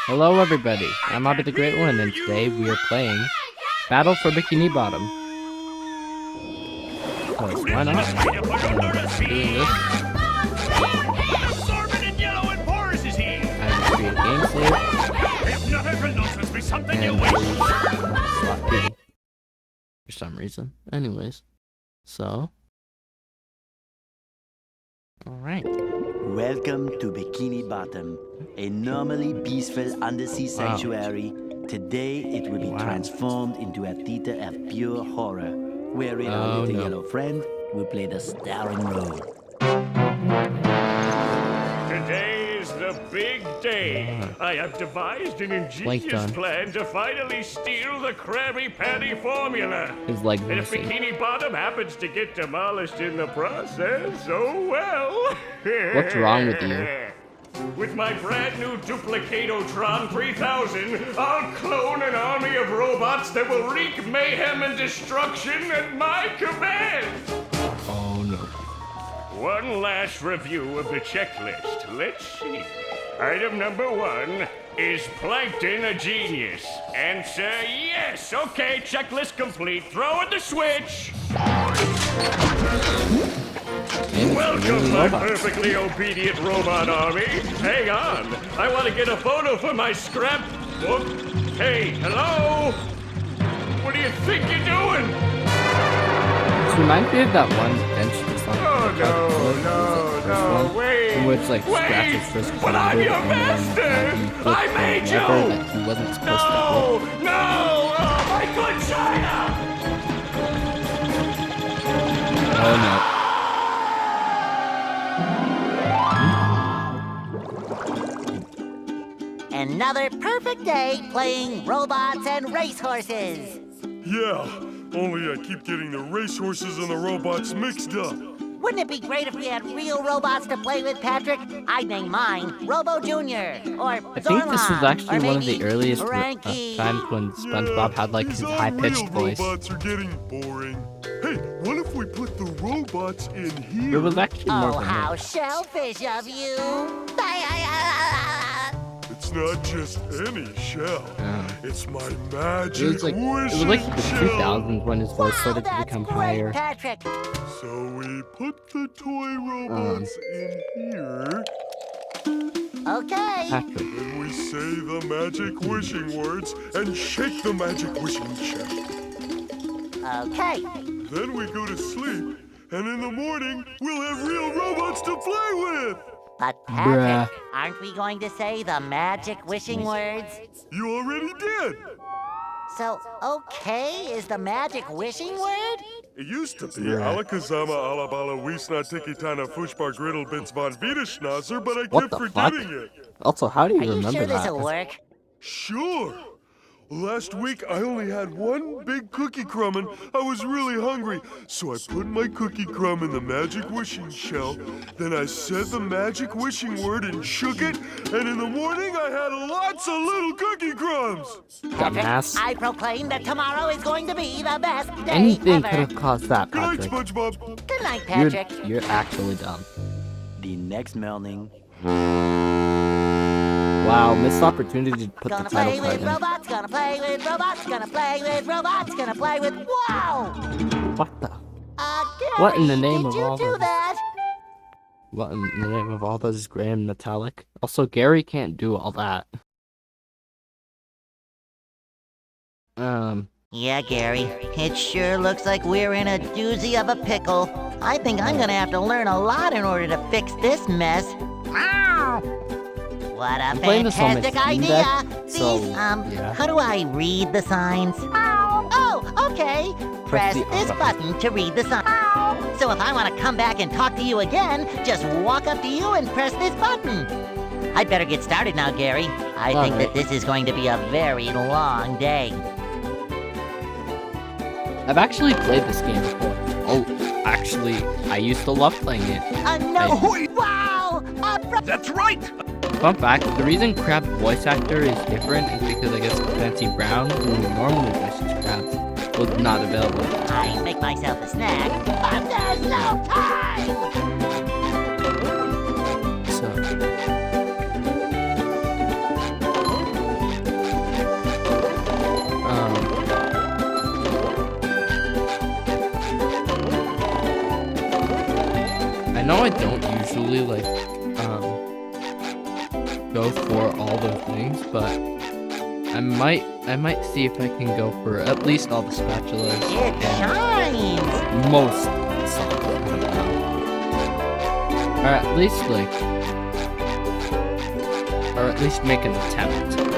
Hello everybody, I'm Abithegreat1 and today we are playing Battle for Bikini Bottom. Because why not? I'm doing this. I have to create a game save. And slot B. For some reason. Anyways. So. Alright. Welcome to Bikini Bottom, a normally peaceful undersea sanctuary. Today it will be transformed into a theater of pure horror, wherein our little yellow friend will play the starring role. Today's the big day. I have devised an ingenious plan to finally steal the Krabby Patty formula. His leg and if Bikini Bottom happens to get demolished in the process, oh well. What's wrong with you? With my brand new Duplicatotron 3000, I'll clone an army of robots that will wreak mayhem and destruction at my command. Oh no. One last review of the checklist. Let's see. Item number 1, is Plankton a genius? Answer yes. Okay, checklist complete. Throw in the switch. Welcome, my perfectly obedient robot army. Hang on. I want to get a photo for my scrapbook. Hey, hello? What do you think you're doing? This reminds me of that one bench that's like, no, wait, in which like scratches first but I'm your master! I made you! That he wasn't supposed to flip. No! Oh, my good China! Oh no. Another perfect day playing robots and racehorses. Yeah, only I keep getting the racehorses and the robots mixed up. Wouldn't it be great if we had real robots to play with, Patrick? I'd name mine Robo Jr. or I think this was actually one of the earliest times when Spongebob had like his high-pitched voice. Robots are getting boring. Hey, what if we put the robots in here? It was actually more Oh, how shellfish of you! It's not just any shell. It's my magic It was like the 2000s when his voice started to become higher. Patrick. So we put the toy robots in here. Okay. Patrick. Then we say the magic wishing words and shake the magic wishing shell. Okay. Then we go to sleep, and in the morning, we'll have real robots to play with! But Patrick, aren't we going to say the magic wishing words? You already did! So, okay is the magic wishing word? It used to be Alakazama Alabala Wiesna Tiki Tana Fushbar Griddle Bits von Wiederschnauzer, but I kept forgetting it. Also, how do you Are you remember sure that? this'll work? Sure! Last week, I only had one big cookie crumb and I was really hungry. So I put my cookie crumb in the magic wishing shell. Then I said the magic wishing word and shook it. And in the morning, I had lots of little cookie crumbs. Dumbass. I proclaim that tomorrow is going to be the best day Anything ever. could have caused that, Good night, Patrick. SpongeBob. Good night, Patrick. You're actually dumb. The next morning. Wow, missed opportunity to put the Gonna title play card with in. robots, gonna play with robots, gonna play with robots, gonna play with... Wow! What the? Gary, What in the name of all did you do those? that? What in the name of all those gray and metallic? Also, Gary can't do all that. Yeah, Gary, it sure looks like we're in a doozy of a pickle. I think I'm gonna have to learn a lot in order to fix this mess. Ow! What a fantastic idea! These, how do I read the signs? Oh, okay. Press this button to read the sign. So if I want to come back and talk to you again, just walk up to you and press this button. I'd better get started now, Gary. I think that this is going to be a very long day. I've actually played this game before. Oh, actually, I used to love playing it. No! Wow! That's right! Fun fact, the reason Crab's voice actor is different is because I guess Fancy Brown, who normally voices Crabs, was not available. I make myself a snack, but there's no time! So, go for all those things, but I might see if I can go for at least all the spatulas It shines! and most songs. I don't know. Or at least make an attempt with them.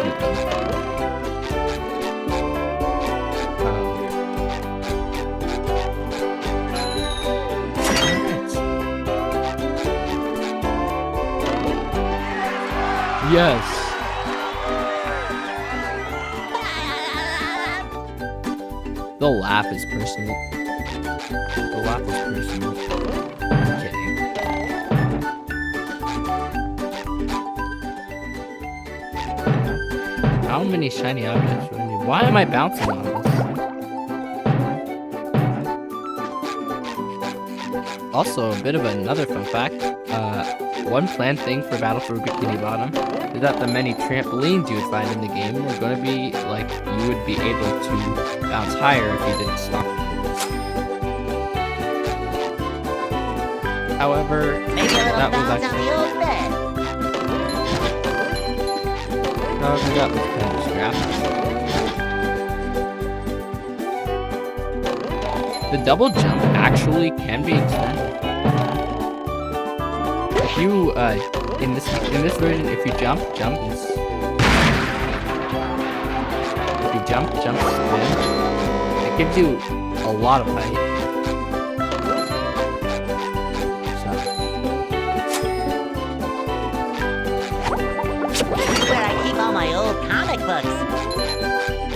Yes. The laugh is personal. The laugh is personal. I'm kidding. How many shiny objects do I need? Why am I bouncing on this? Also, a bit of another fun fact. One planned thing for Battle for Bikini Bottom is that the many trampolines you would find in the game were going to be like you would be able to bounce higher if you didn't stop. However, Maybe a little that was bounce on actually the old bed. that was kind of scrappy. The double jump actually can be extended. If you in this version, if you jump, if you jump, spin, it gives you a lot of height. This is where I keep all my old comic books.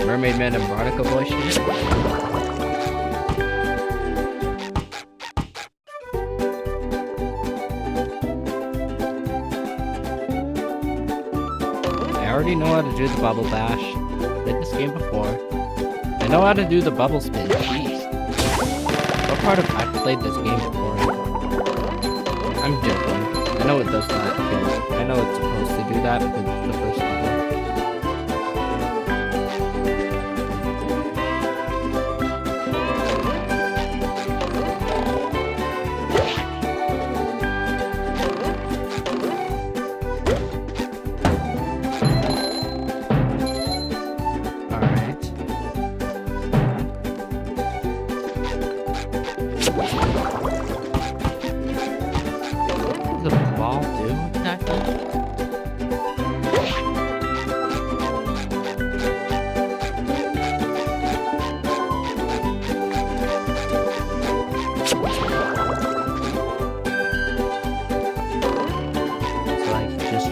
Mermaid Man and Barnacle Boy shit. I already know how to do the bubble bash. Played this game before. I know how to do the bubble spin. Jeez. What part of I've played this game before? I'm joking. I know it does that because I know it's supposed to do that because it's the first level. The ball do exactly? It's like just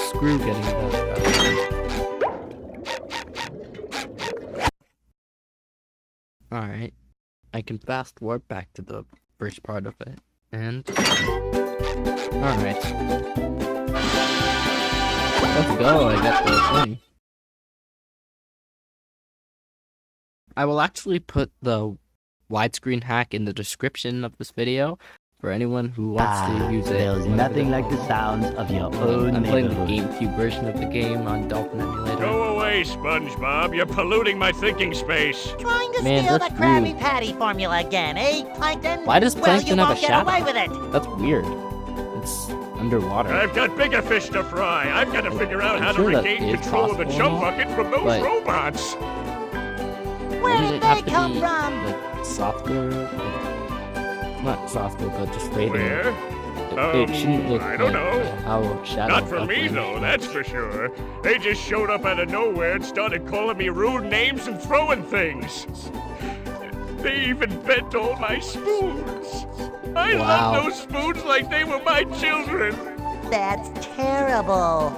Screw getting that. Alright. I can fast warp back to the first part of it. And alright. Let's go, I got the thing. I will actually put the widescreen hack in the description of this video for anyone who wants to use it. There's nothing like the sounds of your own I'm playing the neighborhood. GameCube version of the game on Dolphin Emulator. Go away, Spongebob. You're polluting my thinking space. Trying to Man, steal that's the Krabby rude. Patty formula again, eh, Plankton? Why does Plankton well, have a you shadow? won't get away with it. That's weird. Underwater. I've got bigger fish to fry. I've got to figure out how to sure that regain is control of the possible, chum bucket from those but- robots. Where Wouldn't did it have they to come be, from? like, softer? Like, not softer, but just rating. Where? It shouldn't look I don't like know. how Shadow Not for me, Buffalo though, is. that's for sure. They just showed up out of nowhere and started calling me rude names and throwing things. They even bent all my spoons. I Wow. love those spoons like they were my children. That's terrible.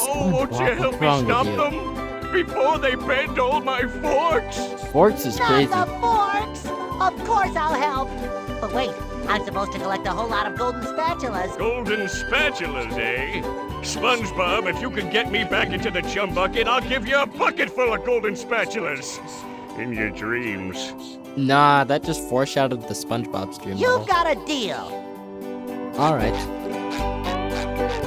Oh, won't you Spongebob, help what's me wrong stop with you? them? Before they bend all my forks. Forks is Not crazy. the forks! Of course I'll help. But wait, I'm supposed to collect a whole lot of golden spatulas. Golden spatulas, eh? SpongeBob, if you can get me back into the chum bucket, I'll give you a bucket full of golden spatulas. In your dreams. Nah, that just foreshadowed the SpongeBob stream. You've got a deal. Alright.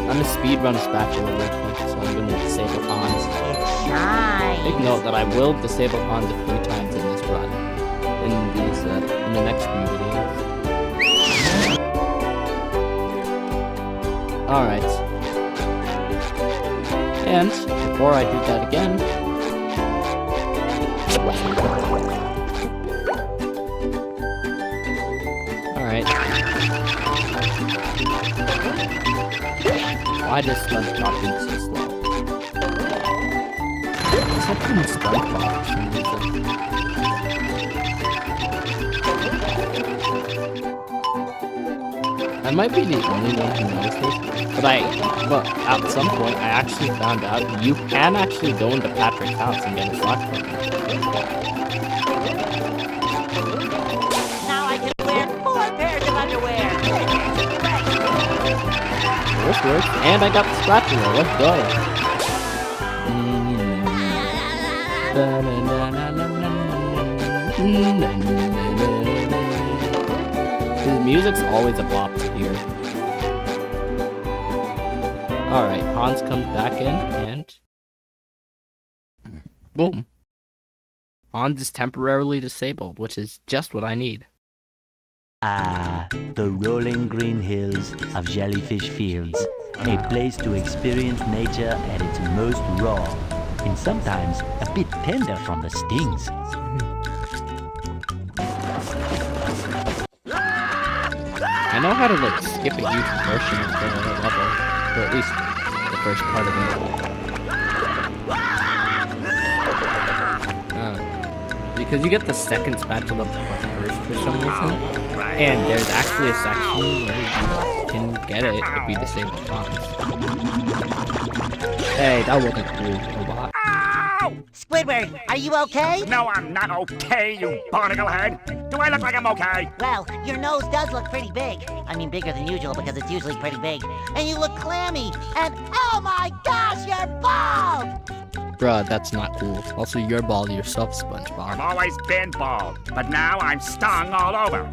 I'm a speedrun spatula real quick, so I'm gonna disable pawns. It shines. Take note that I will disable pawns a few times in this run. In the next few videos. Alright. And before I do that again, alright. Why does SpongeBob being so slow? Except in SpongeBob for some reason. I might be the only one who knows this, but at some point I actually found out you can actually go into Patrick's house and get a sock from him. Now I can wear 4 pairs of underwear. This works, and I got the spatula. Let's go. The music's always a bop to hear. Alright, Hans comes back in, and... boom. Hans is temporarily disabled, which is just what I need. Ah, the rolling green hills of Jellyfish Fields. A place to experience nature at its most raw, and sometimes a bit tender from the stings. I know how to, like, skip a huge portion of the level, or at least the first part of it. Because you get the second spatula first for some reason, and there's actually a section where you can get it if you disable pawns. Hey, that wasn't cool, robot. Squidward, are you okay? No, I'm not okay, you barnacle head. Do I look like I'm okay? Well, your nose does look pretty big. I mean, bigger than usual because it's usually pretty big. And you look clammy. And oh my gosh, you're bald! Bruh, that's not cool. Also, you're bald yourself, SpongeBob. I've always been bald, but now I'm stung all over.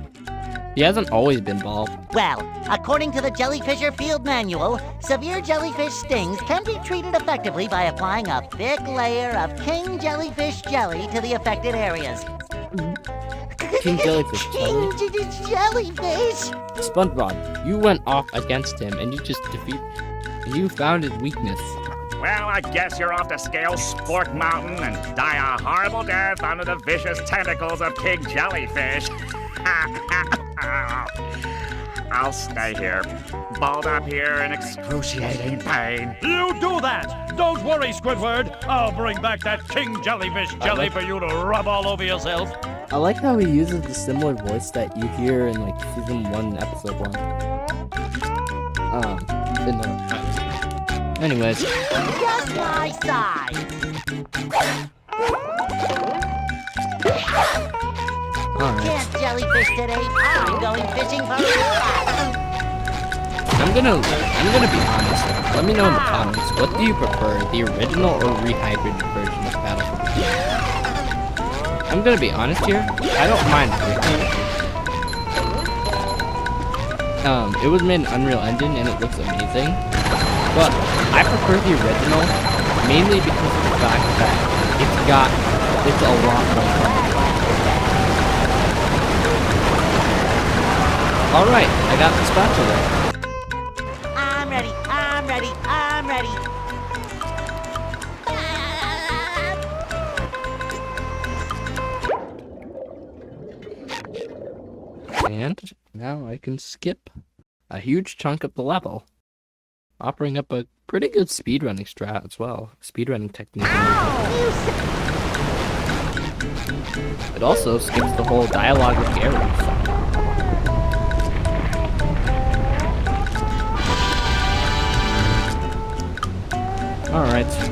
He hasn't always been bald. Well, according to the Jellyfisher Field Manual, severe jellyfish stings can be treated effectively by applying a thick layer of King Jellyfish jelly to the affected areas. King Jellyfish jelly? King Jellyfish? SpongeBob, you went off against him and you found his weakness. Well, I guess you're off to scale Spork Mountain and die a horrible death under the vicious tentacles of King Jellyfish. I'll stay here, balled up here in excruciating pain. You do that! Don't worry, Squidward. I'll bring back that King Jellyfish jelly for you to rub all over yourself. I like how he uses the similar voice that you hear in like season 1, episode 1. Anyways, Just my size. alright. Can't jellyfish today. I'm going fishing for real. I'm gonna be honest. Let me know in the comments, what do you prefer, the original or rehydrated version of Battlefield? I'm gonna be honest here, I don't mind rehydrated. It was made in Unreal Engine and it looks amazing. But I prefer the original mainly because of the fact that it's a lot more fun. Alright, I got the spatula. I'm ready, I'm ready, I'm ready. And now I can skip a huge chunk of the level, offering up a pretty good speedrunning strat as well. Speedrunning technique. It also skips the whole dialogue with Gary. Alright, so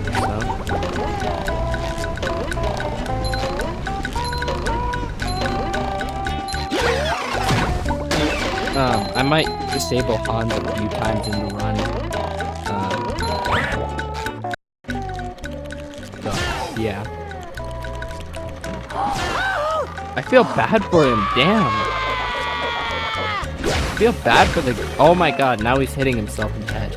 I might disable Hans a few times in the run. So, yeah. I feel bad for him, damn. I feel bad for the... Oh my god, now he's hitting himself in the head.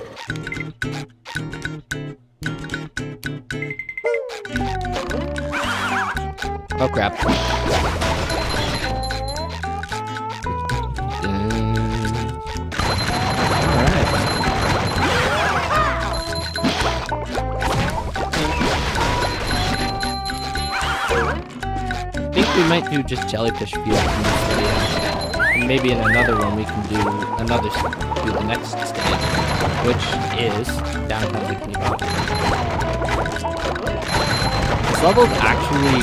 Oh crap. I think we might do just jellyfish field in this video. And maybe in another one we can do the next stage, which is downtown Bikini Bottom. This level is actually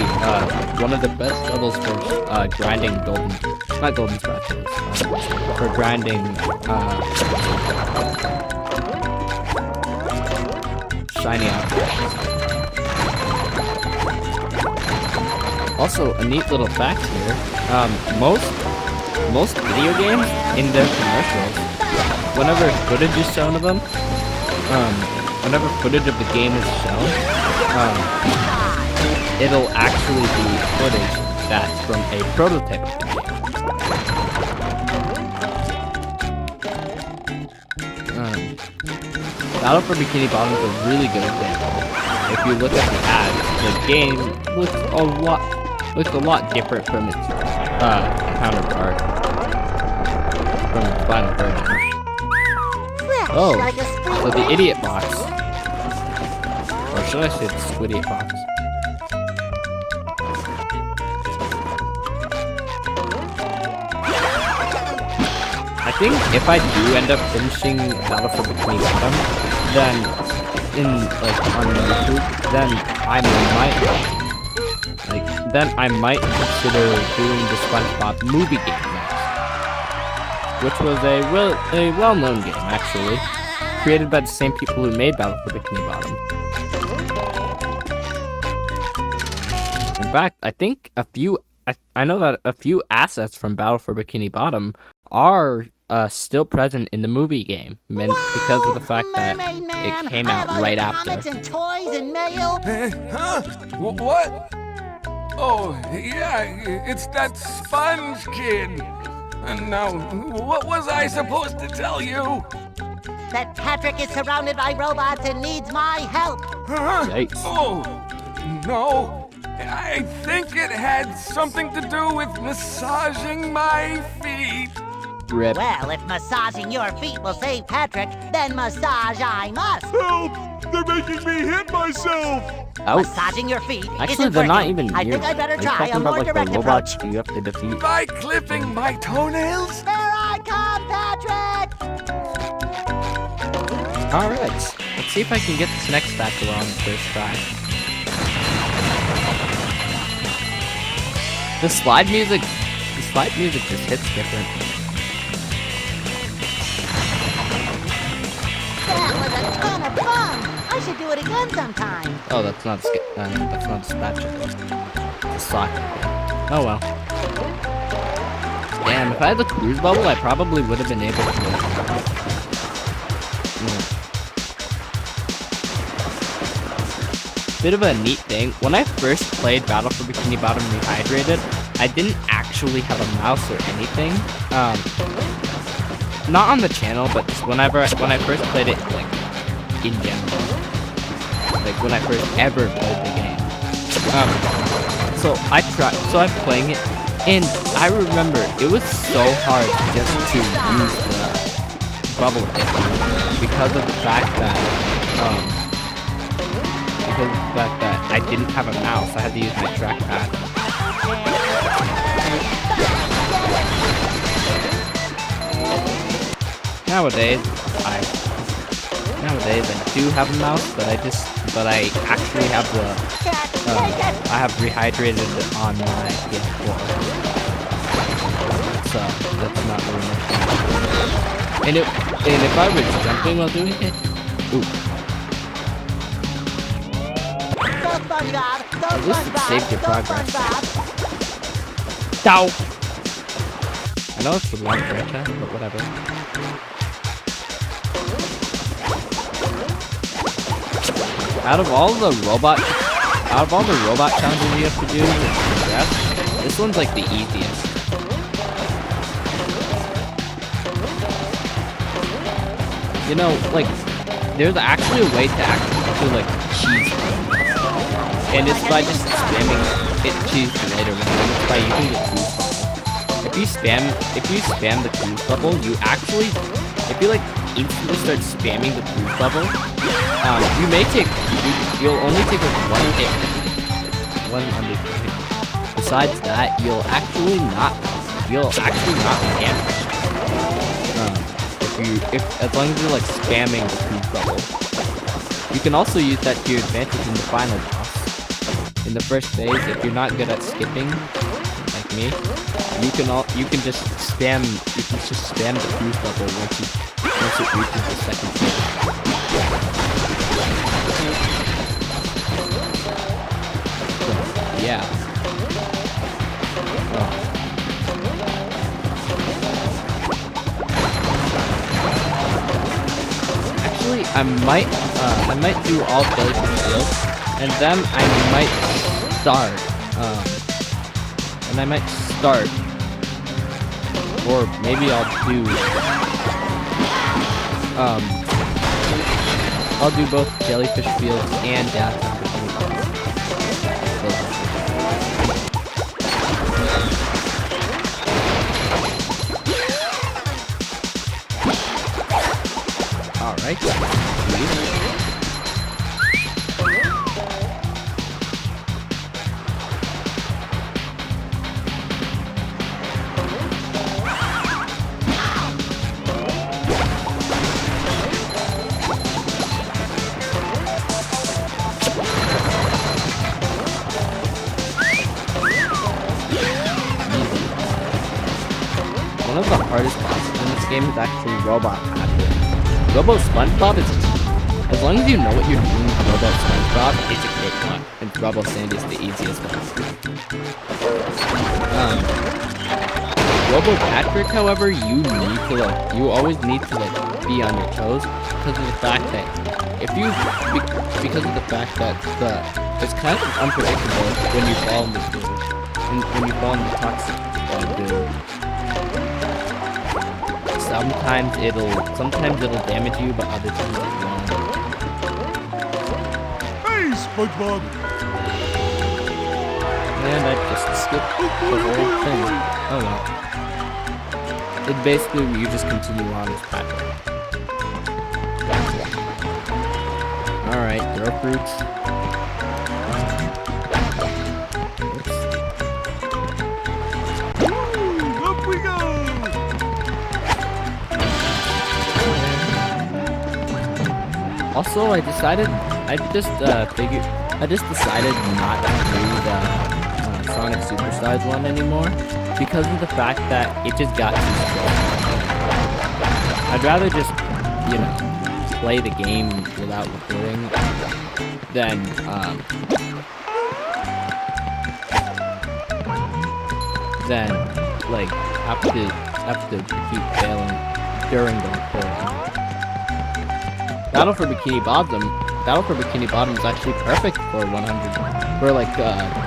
one of the best levels for grinding not golden spatulas, for grinding shiny objects. Also, a neat little fact here, most video games in their commercials, whenever footage is shown of them, whenever footage of the game is shown, it'll actually be footage that's from a prototype of the game. Battle for Bikini Bottom is a really good example. If you look at the ads, the game looks a lot different from its counterpart from its final version. Oh, so the idiot box, or should I say the Squidiot box? I think if I do end up finishing Battle for Bikini Bottom, then on YouTube, then I might consider doing the Spongebob movie game next, which was a well-known game actually, created by the same people who made Battle for Bikini Bottom. In fact, I think I know that a few assets from Battle for Bikini Bottom are still present in the movie game, because of the fact that it came out right after. And toys and mail. Huh? What? Oh, yeah, it's that Sponge Kid. And now, what was I supposed to tell you? That Patrick is surrounded by robots and needs my help. Huh? Yikes. Oh, no. I think it had something to do with massaging my feet. Rip. Well, if massaging your feet will save Patrick, then massage I must. Help! They're making me hit myself! Ouch. Massaging your feet Actually, isn't they're not working. even I near. think I'd better Are you try talking a about more like direct the robots approach. you have to defeat? By clipping my toenails? Here I come, Patrick! Alright, let's see if I can get this next spatula on the first try. The slide music just hits different. That was a ton of fun! I should do it again sometime. Oh, that's not a spatula. It's a socket. Oh well. Damn, if I had the cruise bubble, I probably would have been able to. Bit of a neat thing, when I first played Battle for Bikini Bottom Rehydrated, I didn't actually have a mouse or anything. not on the channel, but just when I first played it, like in general, like when I first ever played the game. So I'm playing it, and I remember it was so hard just to use the bubble hit because of the fact that I didn't have a mouse. I had to use my trackpad. Nowadays I do have a mouse, but I actually have the I have rehydrated it on my PS4, so that's not really much fun. And if I was jumping while doing it, ooh. At least it saved your progress. Ow! I know it's the wrong franchise, but whatever. Out of all the robot challenges you have to do to progress, this one's like the easiest. You know, like, there's actually a way to actually like cheese things. And it's by just spamming it cheese later, and it's by using the cruise bubble. If you spam the cruise bubble, you actually, if you like instantly start spamming the cruise bubble, you'll only take like one hit. Besides that, you'll actually not be damaged. As long as you're like spamming the cruise bubble. You can also use that to your advantage in the final boss. In the first phase, if you're not good at skipping, like me, you can just spam the cruise bubble once it reaches the second phase. So, yeah. Actually, I might do all Jellyfish fields, and then I might start, or maybe I'll do both Jellyfish fields and downtown Bikini Bottom. Alright, one of the hardest bosses in this game is actually Robot Patrick. Robo Spongebob is as long as you know what you're doing with Robo Spongebob, it's a cakewalk, and Robo Sandy is the easiest one. Robo Patrick, however, you always need to be on your toes because of the fact that it's kind of unpredictable when you fall in the goo, and when you fall in the toxic goo. Sometimes it'll damage you, but other times it won't. Hey, Spongebob! And I just skipped the whole thing. Oh well. It basically, you just continue on as Patrick. Alright, throw fruits. Up we go! Also, I just decided not to do the Sonic Superstars one anymore because of the fact that it just got too strong. I'd rather just, play the game without recording than, have to keep failing during the recording. Battle for Bikini Bottom is actually perfect for 100. We're like,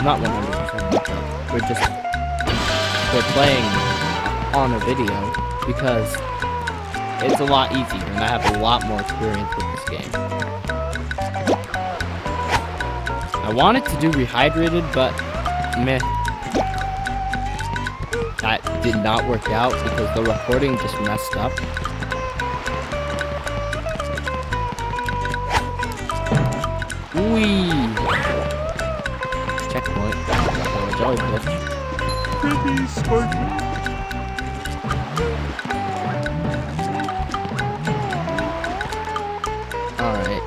not 100%, but we're playing on a video because it's a lot easier, and I have a lot more experience with this game. I wanted to do Rehydrated, but meh. That did not work out because the recording just messed up. Whee! Checkpoint. Oh, jellyfish. Pretty sparkly. Alright.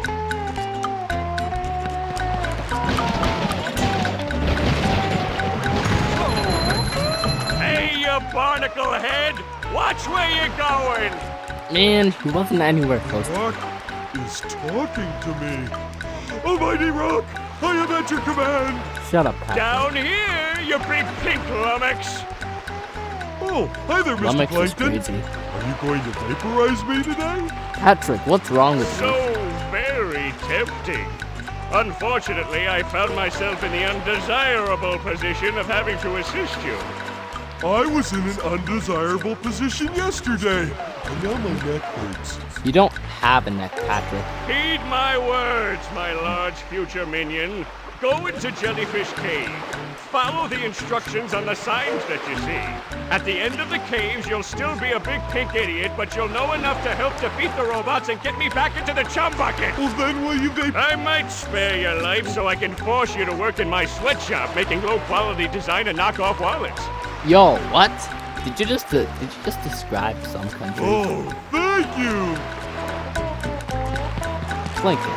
Hey, you barnacle head! Watch where you're going! Man, he wasn't anywhere close. Rock is talking to me. Almighty Rock, I am at your command. Shut up, Patrick. Down here, you big pink lummox! Oh, hi there, Mr. Lummox is Plankton. crazy. Are you going to vaporize me today? Patrick, what's wrong with you? So very tempting. Unfortunately, I found myself in the undesirable position of having to assist you. I was in an undesirable position yesterday, and now my neck hurts. You don't have a neck, Patrick. Heed my words, my large future minion. Go into Jellyfish Cave. Follow the instructions on the signs that you see. At the end of the caves, you'll still be a big pink idiot, but you'll know enough to help defeat the robots and get me back into the chum bucket. Well, then will you vape? I might spare your life so I can force you to work in my sweatshop, making low-quality design and knockoff wallets. Yo, what? Did you just describe some country? Oh, thank you. Plankton.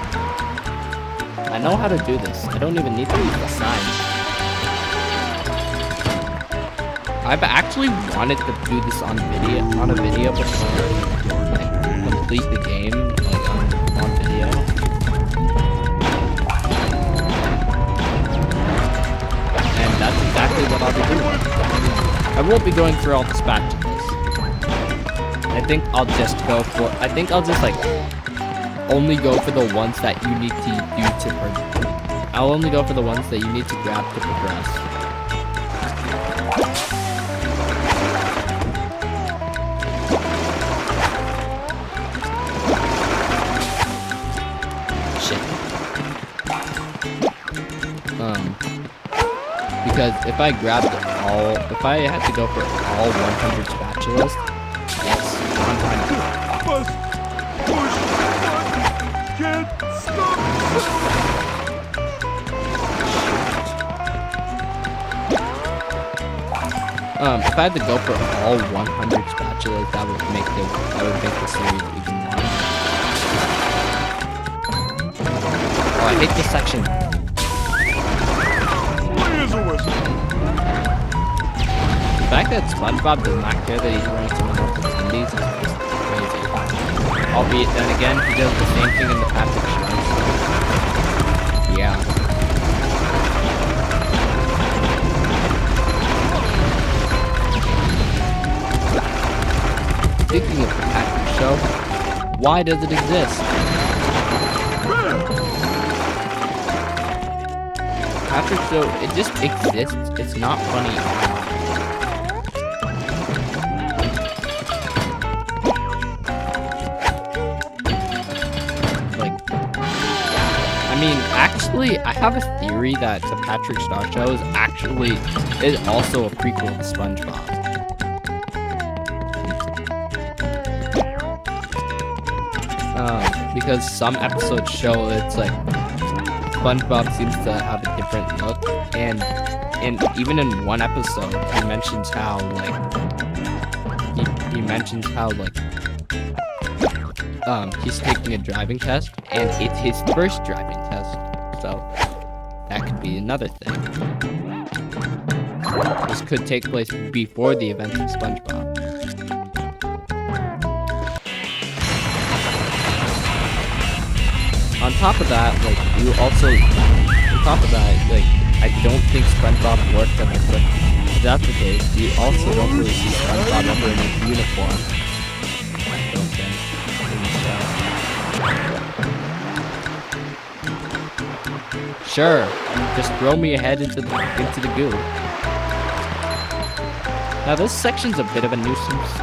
I know how to do this. I don't even need to use the signs. I've actually wanted to do this on a video before, like, complete the game, like, on video. And that's exactly what I'll be doing. I won't be going through all the spatulas. I think I'll just like, only go for the ones that you need to do to progress. I'll only go for the ones that you need to grab to progress. Shit. Because if I grabbed if I had to go for all 100 spatulas, yes, 100. Buzz, push, can't stop. If I had to go for all 100 spatulas, that would make the series even longer. Oh, I hate this section. Here's a whistle. The fact that Spongebob does not care that he's wearing someone else's undies is just crazy. Albeit then again, he does the same thing in the Patrick shows. Yeah. Speaking of the Patrick show, why does it exist? Patrick show, it just exists. It's not funny at all. I mean, actually, I have a theory that the Patrick Star Show is also a prequel to SpongeBob. Because some episodes show it's like SpongeBob seems to have a different look, and even in one episode, he mentions how he's taking a driving test, and it's his first driving test, so that could be another thing. This could take place before the events of SpongeBob. On top of that, I don't think SpongeBob worked on the clip. If that's the case, you also don't really see SpongeBob ever in his uniform. I don't think. Sure, just throw me ahead into the goo. Now this section's a bit of a nuisance.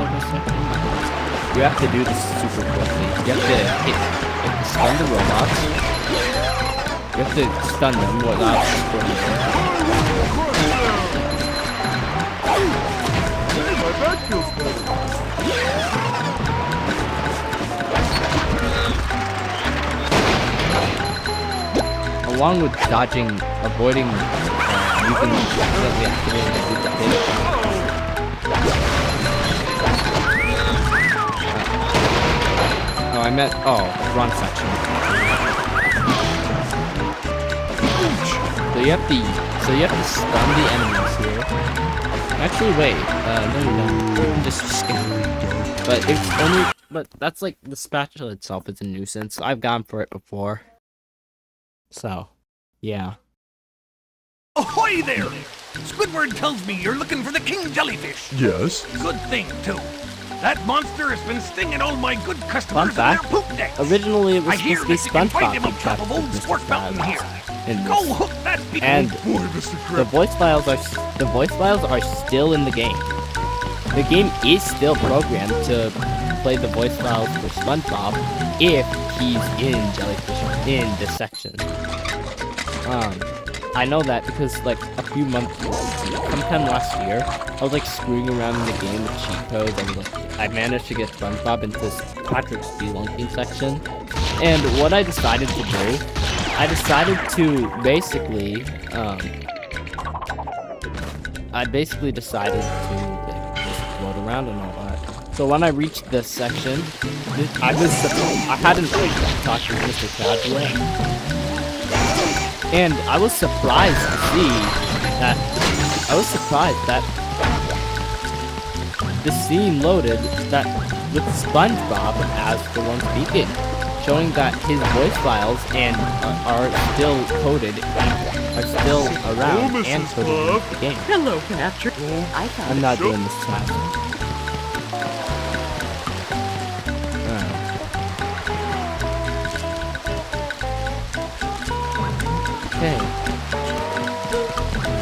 You have to do this super quickly. You have to stun the robots. You have to stun them without destroying them. My back feels better. Along with dodging, avoiding, using accidentally activating the hit. Oh, I meant, wrong section. So you have to stun the enemies here. Actually, wait, no you don't. You can just skip. But it's only, but that's like, the spatula itself is a nuisance. I've gone for it before. So, yeah. Ahoy there! Squidward tells me you're looking for the king jellyfish. Yes. Good thing, too. That monster has been stinging all my good customers in their poop decks. Originally, it was I hear supposed to be that you can find SpongeBob him up top of old Squarepants here. Go hook that beacon. And Boy, Mr. the Crab. voice files are still in the game. The game is still programmed to play the voice files for SpongeBob if he's in Jellyfish in this section. I know that because like a few months, sometime last year, I was like screwing around in the game with cheat codes and like I managed to get SpongeBob into Patrick's spelunking section. And what I decided to do, I decided to basically just float around and all that. So when I reached this section, I hadn't talked to Mr. Crab yet. And I was surprised to see that, the scene loaded that with SpongeBob as the one speaking, showing that his voice files and are still coded, are still around and coded in the game. Hello, Patrick. I'm not doing this task. Okay. I'm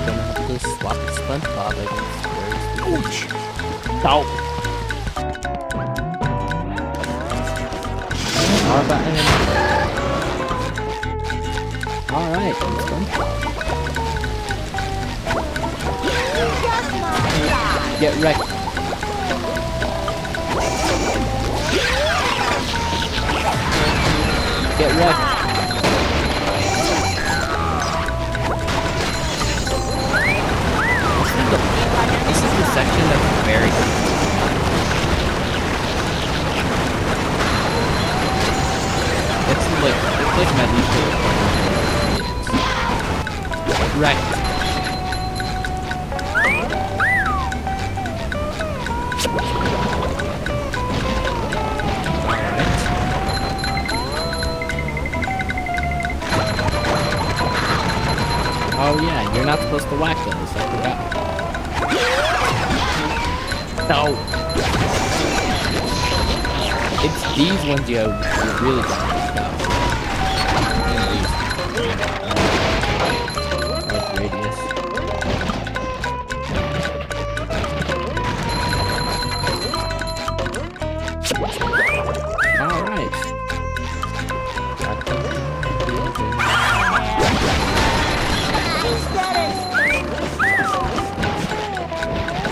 gonna have to swap SpongeBob against Ouch! Ow! Alright, SpongeBob. Get wrecked. Get wrecked. This is the section that's very it's like my least favorite. Right. Oh yeah, you're not supposed to whack those, I forgot. No! It's these ones you really got to stop. Like radius. Alright.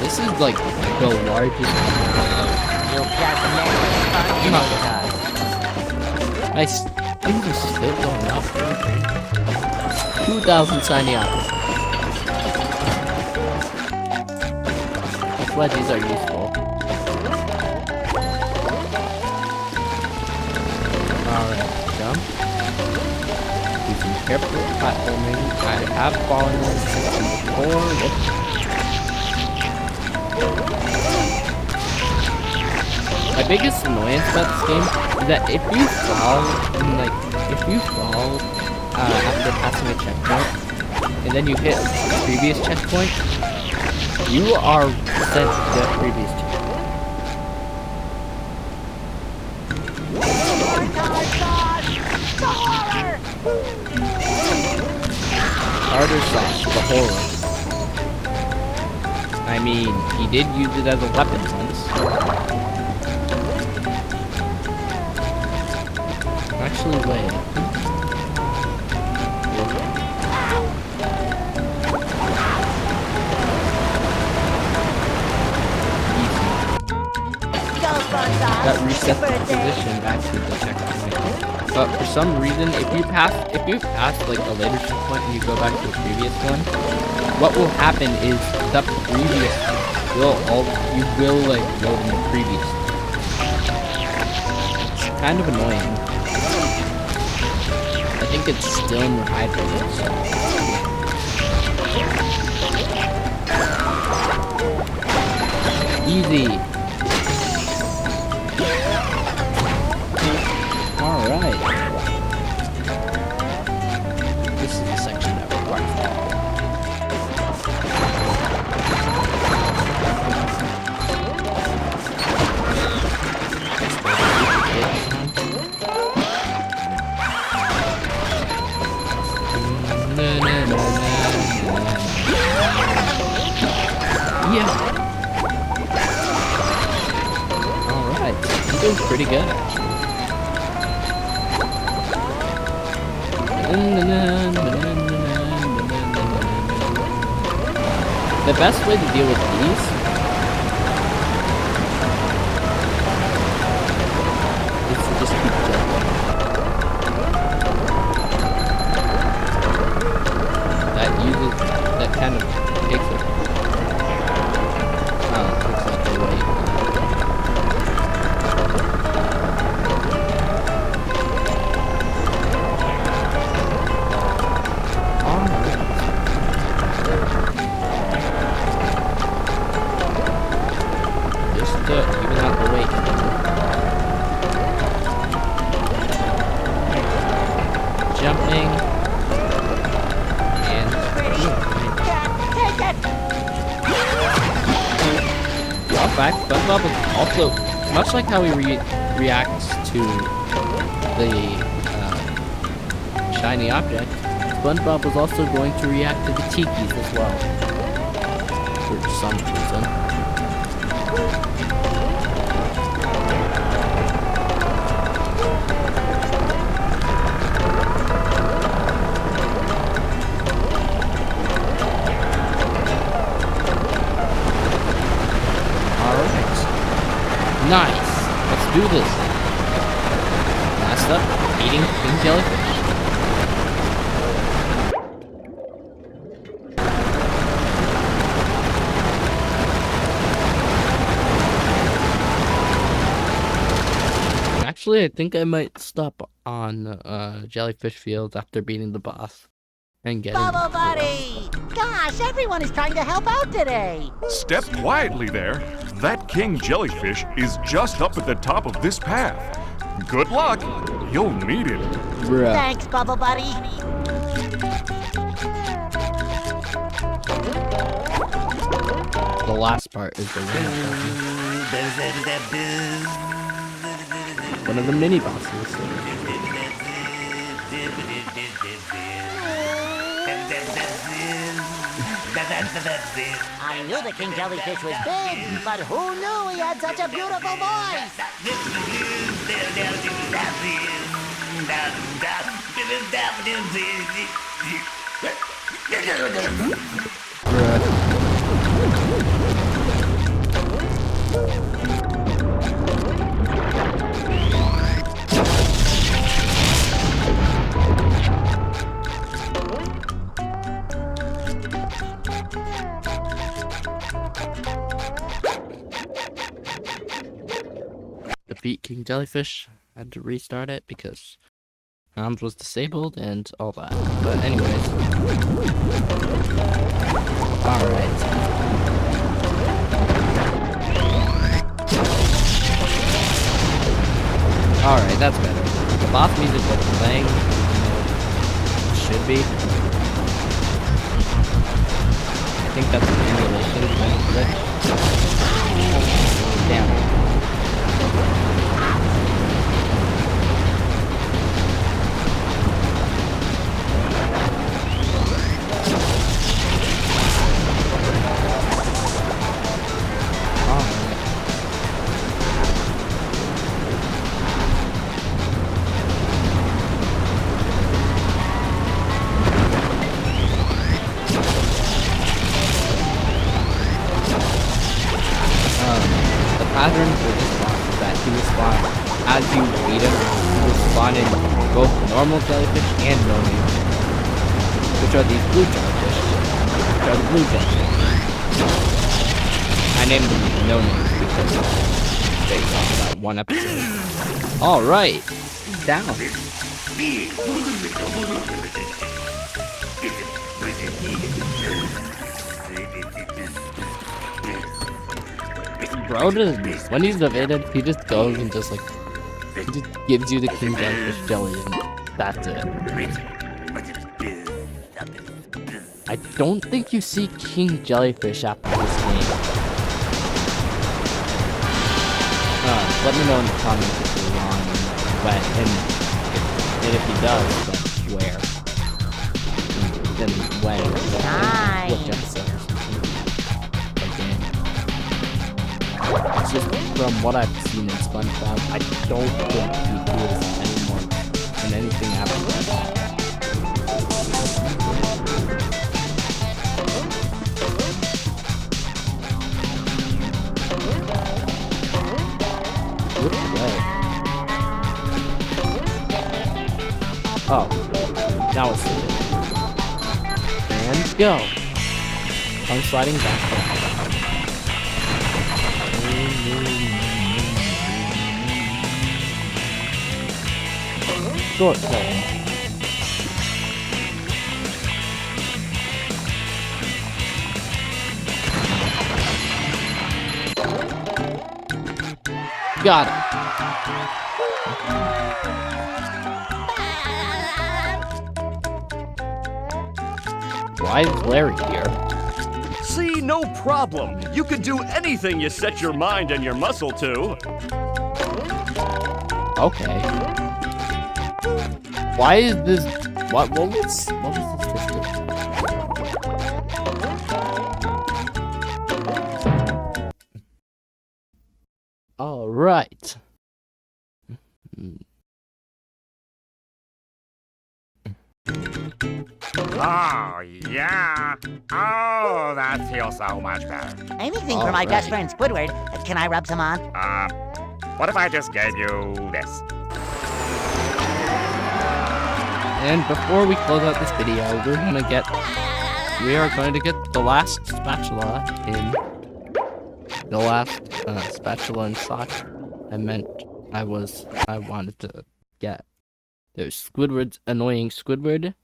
This is like the largest. Nice. Things are still going up. 2,000 signing up. That's why these are useful. Alright, jump. Do some careful platforming. I have fallen before. My biggest annoyance about this game is that if you fall, after passing a checkpoint, and then you hit the previous checkpoint, you are sent to the previous checkpoint. Harder slash, the horror. I mean, he did use it as a weapon once. actually wait. That resets the position back to the checkpoint. But for some reason, if you pass like a later checkpoint and you go back to the previous one, what will happen is the previous you will like load in the previous. It's kind of annoying. I think it's still in your hydrated, so. Easy. Alright. This is the section that requires that. Yeah. Alright. You're doing pretty good, actually. The best way to deal with these is to just keep jumping. That kind of takes it. Looks like the way. Even out the weight. Jumping. And in fact, Spongebob is also, much like how he reacts to the shiny object, Spongebob was also going to react to the tikis as well. For some reason. Nice. Let's do this. Last up, eating pink jellyfish. Actually, I think I might stop on Jellyfish Fields after beating the boss. And getting Bubble Buddy! Gosh, everyone is trying to help out today! Step quietly there. That king jellyfish is just up at the top of this path. Good luck. You'll need it. Bruh. Thanks, Bubble Buddy. The last part is the winner. One of the mini bosses. I knew the king jellyfish was big, but who knew he had such a beautiful voice? Defeat King Jellyfish. I had to restart it because Arms was disabled and all that. But anyways. Alright. Alright, that's better. The boss music was playing. Should be. I think that's an emulation kind of glitch. Damn. both normal jellyfish and no-names, which are these blue jellyfish, which are the blue jellyfish. I named them no-names because they talked about one episode. Alright, down. Bro, when he's evaded, he just goes and just like, he just gives you the king jellyfish jelly and that's it. I don't think you see king jellyfish after this game. Let me know in the comments if you're wrong and if he does, then where. Then when. Nice. Which episode. It's just from what I've seen in SpongeBob, I don't think he is anymore in anything after that. Which way? Oh, now it's it. And go. I'm sliding back. Short play. Got it. Why is Larry here? See, no problem. You can do anything you set your mind and your muscle to. Okay. Why is this? What was this description? All right. Oh, yeah. Oh, that feels so much better. Anything for my best friend Squidward. Can I rub some on? What if I just gave you this? And before we close out this video, we are going to get the last spatula in sock. I wanted to get. There's Squidward's annoying Squidward,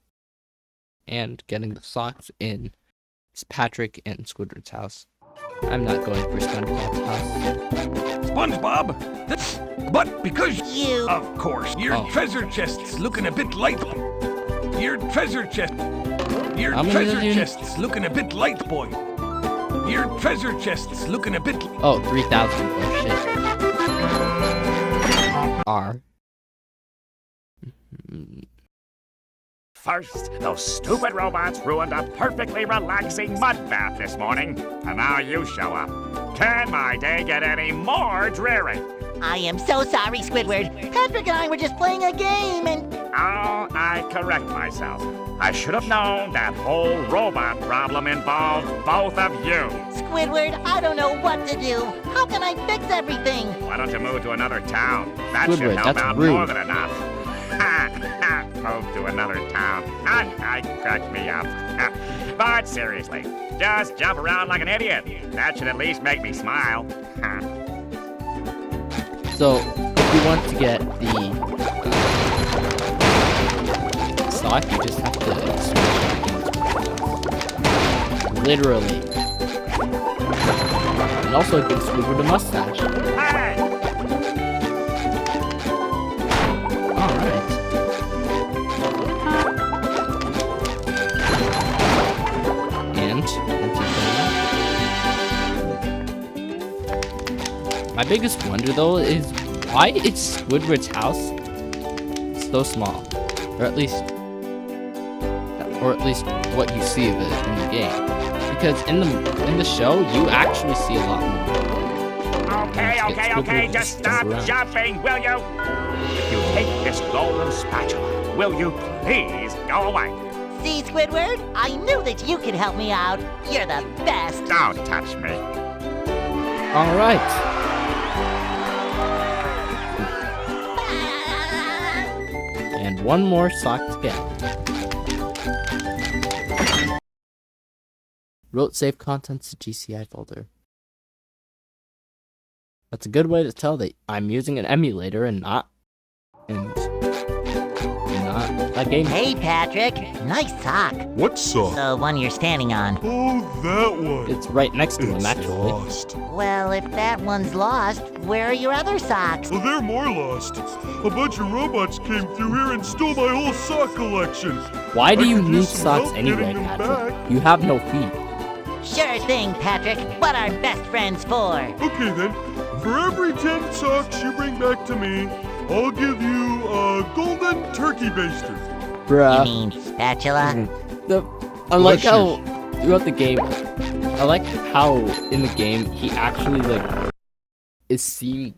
and getting the socks in Patrick and Squidward's house. I'm not going for SpongeBob's house. SpongeBob? But because you... Of course, your treasure chest's looking a bit light. Your treasure chest's looking a bit light, boy. Your treasure chest's looking a bit... Oh, 3,000. Oh, shit. R. First, those stupid robots ruined a perfectly relaxing mud bath this morning, and now you show up. Can my day get any more dreary? I am so sorry, Squidward. Patrick and I were just playing a game and... Oh, I correct myself. I should have known that whole robot problem involved both of you. Squidward, I don't know what to do. How can I fix everything? Why don't you move to another town? That Squidward, should help that's out rude. more than enough. Move to another town. I cracked me up. But seriously, just jump around like an idiot. That should at least make me smile. So, if you want to get the sock, you just have to switch. Literally. And also it gives Squidward a mustache. Hey! Alright. My biggest wonder though is why is Squidward's house so small, or at least what you see of it in the game. Because in the show you actually see a lot more. Okay, just stop jumping, will you? If you take this golden spatula, will you please go away? See, Squidward? I knew that you could help me out. You're the best. Don't touch me. Alright. And one more sock to get. Wrote save contents to GCI folder. That's a good way to tell that I'm using an emulator and not a game. Hey, Patrick. Nice sock. What sock? The one you're standing on. Oh, that one. It's right next to him, actually. Lost. Well, if that one's lost, where are your other socks? Well, they're more lost. A bunch of robots came through here and stole my whole sock collection. Why do I you could need use some socks help anyway, getting them Patrick? back. You have no feet. Sure thing, Patrick. What are best friends for? Okay then, for every 10 socks you bring back to me, I'll give you a golden turkey baster. Bruh. You mean spatula? I like how throughout the game, I like how in the game he actually like is seeing